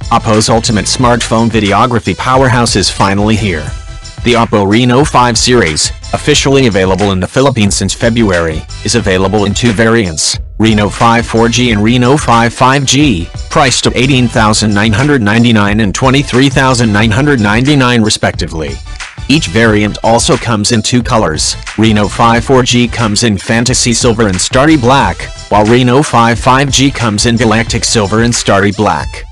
Oppo's ultimate smartphone videography powerhouse is finally here. The Oppo Reno5 series, officially available in the Philippines since February, is available in two variants, Reno5 4G and Reno5 5G, priced at $18,999 and $23,999 respectively. Each variant also comes in two colors. Reno5 4G comes in Fantasy Silver and Starry Black, while Reno5 5G comes in Galactic Silver and Starry Black.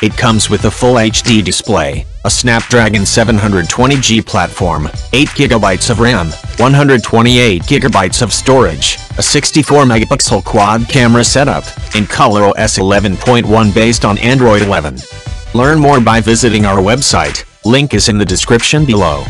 It comes with a full HD display, a Snapdragon 720G platform, 8GB of RAM, 128GB of storage, a 64-megapixel quad camera setup, and ColorOS 11.1 based on Android 11. Learn more by visiting our website, link is in the description below.